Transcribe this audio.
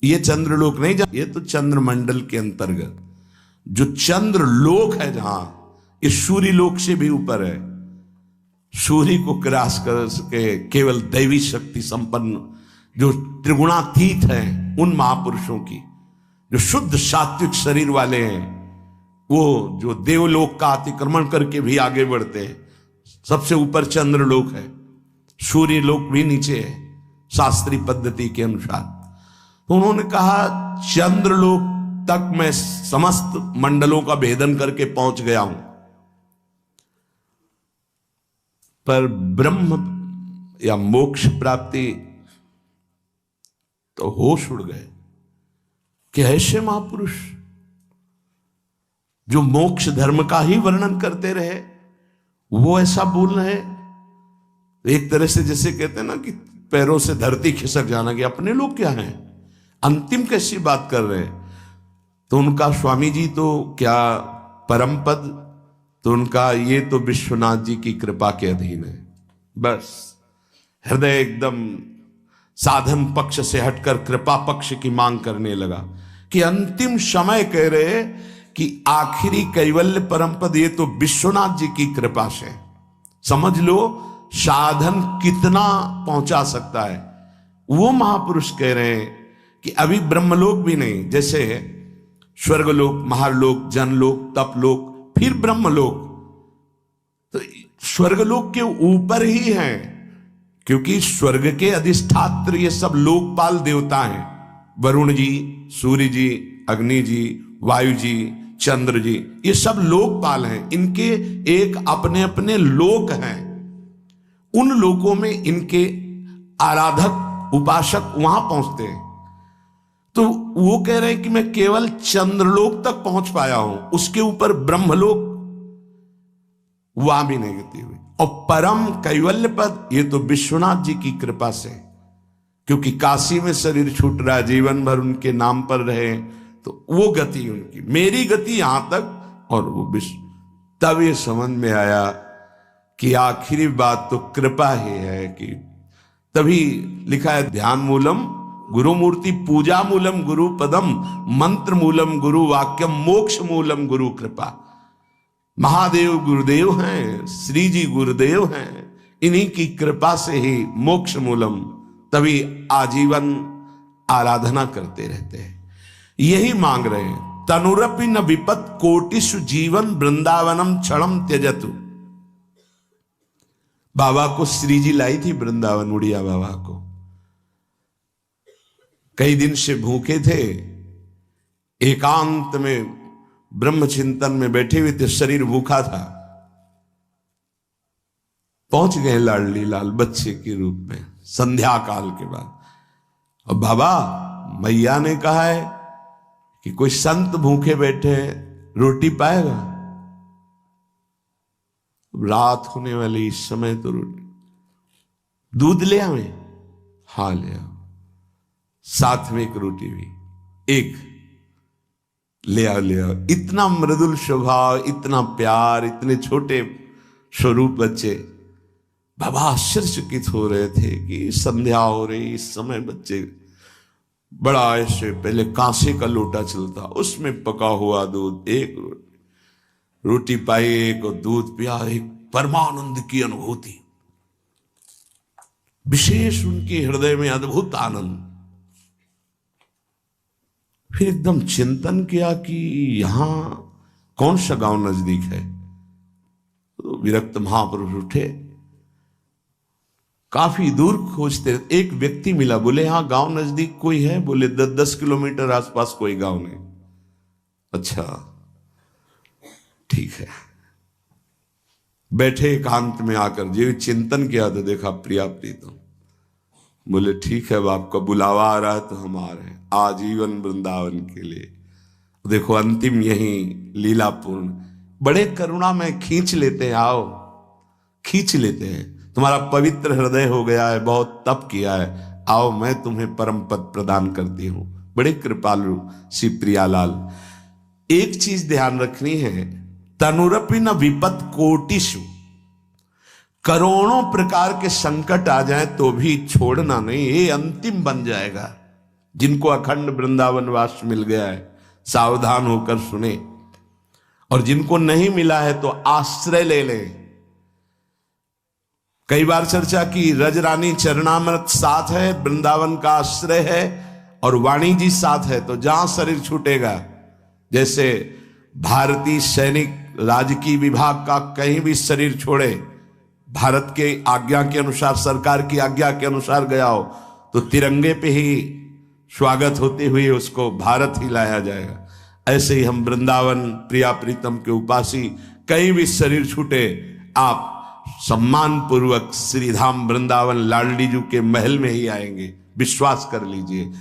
ये चंद्रलोक नहीं, ये तो चंद्रमंडल के अंतर्गत जो चंद्रलोक है, जहां ये सूर्य लोक से भी ऊपर है। सूर्य को क्रॉस कर सके केवल दैवी शक्ति संपन्न जो त्रिगुणातीत हैं, उन महापुरुषों की जो शुद्ध सात्विक शरीर वाले हैं, वो जो देवलोक का अतिक्रमण करके भी आगे बढ़ते हैं। सबसे ऊपर चंद्रलोक है, सूर्य लोक भी नीचे है शास्त्रीय पद्धति के अनुसार। तो उन्होंने कहा चंद्रलोक तक मैं समस्त मंडलों का भेदन करके पहुंच गया हूं, पर ब्रह्म या मोक्ष प्राप्ति तो होश उड़ गए कि ऐसे महापुरुष जो मोक्ष धर्म का ही वर्णन करते रहे, वो ऐसा बोल रहे। एक तरह से जैसे कहते हैं ना कि पैरों से धरती खिसक जाना, कि अपने लोग क्या हैं, अंतिम कैसी बात कर रहे हैं। तो उनका स्वामी जी तो क्या परम पद, तो उनका ये तो विश्वनाथ जी की कृपा के अधीन है। बस हृदय एकदम साधन पक्ष से हटकर कृपा पक्ष की मांग करने लगा कि अंतिम समय कह रहे कि आखिरी कैवल्य परम पद ये तो विश्वनाथ जी की कृपा से। समझ लो साधन कितना पहुंचा सकता है। वो महापुरुष कह रहे हैं कि अभी ब्रह्मलोक भी नहीं, जैसे स्वर्गलोक, महालोक, जनलोक, तपलोक, फिर ब्रह्मलोक। तो स्वर्गलोक के ऊपर ही है, क्योंकि स्वर्ग के अधिष्ठात्र ये सब लोकपाल देवता हैं। वरुण जी, सूर्य जी, अग्नि जी, वायु जी, चंद्र जी, ये सब लोकपाल हैं। इनके एक अपने अपने लोक हैं। उन लोकों में इनके आराधक उपासक वहां पहुंचते हैं। तो वो कह रहे हैं कि मैं केवल चंद्रलोक तक पहुंच पाया हूं, उसके ऊपर ब्रह्मलोक वहां भी नहीं गति हुई। और परम कैवल्य पद ये तो विश्वनाथ जी की कृपा से, क्योंकि काशी में शरीर छूट रहा है, जीवन भर उनके नाम पर रहे, तो वो गति उनकी, मेरी गति यहां तक और वो विश्व। तब ये समझ में आया कि आखिरी बात तो कृपा ही है। कि तभी लिखा है ध्यान मूलम गुरु मूर्ति, पूजा मूलम गुरु पदम, मंत्र मूलम गुरु वाक्यम, मोक्ष मूलम गुरु कृपा। महादेव गुरुदेव हैं, श्री जी गुरुदेव हैं, इन्हीं की कृपा से ही मोक्ष मूलम। तभी आजीवन आराधना करते रहते हैं, यही मांग रहे हैं। तनुरपि न विपत कोटिषु जीवन वृंदावनम क्षणम त्यजतु। बाबा को श्री जी लाई थी वृंदावन, उड़िया बाबा को। कई दिन से भूखे थे, एकांत में ब्रह्म चिंतन में बैठे हुए थे, शरीर भूखा था। पहुंच गए लाडली लाल बच्चे के रूप में संध्या काल के बाद। और बाबा मैया ने कहा है कि कोई संत भूखे बैठे हैं, रोटी पाएगा। रात होने वाली इस समय तो रोटी, दूध ले आवे, हाँ ले आओ, साथ में एक रोटी भी, एक ले आओ ले आओ। इतना मृदुल स्वभाव, इतना प्यार, इतने छोटे स्वरूप बच्चे। बाबा आश्चर्यचकित हो रहे थे कि संध्या हो रही, इस समय बच्चे बड़ा ऐसे, पहले कांसे का लोटा चलता, उसमें पका हुआ दूध, एक रोटी पाई, एक और दूध पिया, एक परमानंद की अनुभूति, विशेष उनके हृदय में अद्भुत आनंद। फिर एकदम चिंतन किया कि यहां कौन सा गांव नजदीक है। तो विरक्त महापुरुष उठे, काफी दूर खोजते, एक व्यक्ति मिला, बोले हाँ गांव नजदीक कोई है? बोले 10 किलोमीटर आसपास कोई गांव नहीं। अच्छा ठीक है। बैठे एकांत में आकर जो चिंतन किया तो देखा प्रिया प्रीतम। बोले ठीक है, अब आपका बुलावा आ रहा है तो हम आ रहे हैं आजीवन वृंदावन के लिए। देखो अंतिम यही लीलापूर्ण, बड़े करुणा में खींच लेते हैं, आओ खींच लेते हैं। तुम्हारा पवित्र हृदय हो गया है, बहुत तप किया है, आओ मैं तुम्हें परम पद प्रदान करती हूं। बड़े कृपालु श्री प्रियालाल। एक चीज ध्यान रखनी है, तनुरपि न विपत कोटिषु, करोड़ों प्रकार के संकट आ जाए तो भी छोड़ना नहीं, ये अंतिम बन जाएगा। जिनको अखंड वृंदावन वास मिल गया है सावधान होकर सुने, और जिनको नहीं मिला है तो आश्रय ले लें। कई बार चर्चा की, रजरानी चरणामृत साथ है, वृंदावन का आश्रय है, और वाणी जी साथ है, तो जहां शरीर छूटेगा, जैसे भारतीय सैनिक राजकीय विभाग का कहीं भी शरीर छोड़े, भारत के आज्ञा के अनुसार, सरकार की आज्ञा के अनुसार गया हो, तो तिरंगे पे ही स्वागत होते हुए उसको भारत ही लाया जाएगा। ऐसे ही हम वृंदावन प्रिया प्रीतम के उपासी, कहीं भी शरीर छूटे, आप सम्मान पूर्वक श्रीधाम वृंदावन लाडली जी के महल में ही आएंगे, विश्वास कर लीजिए।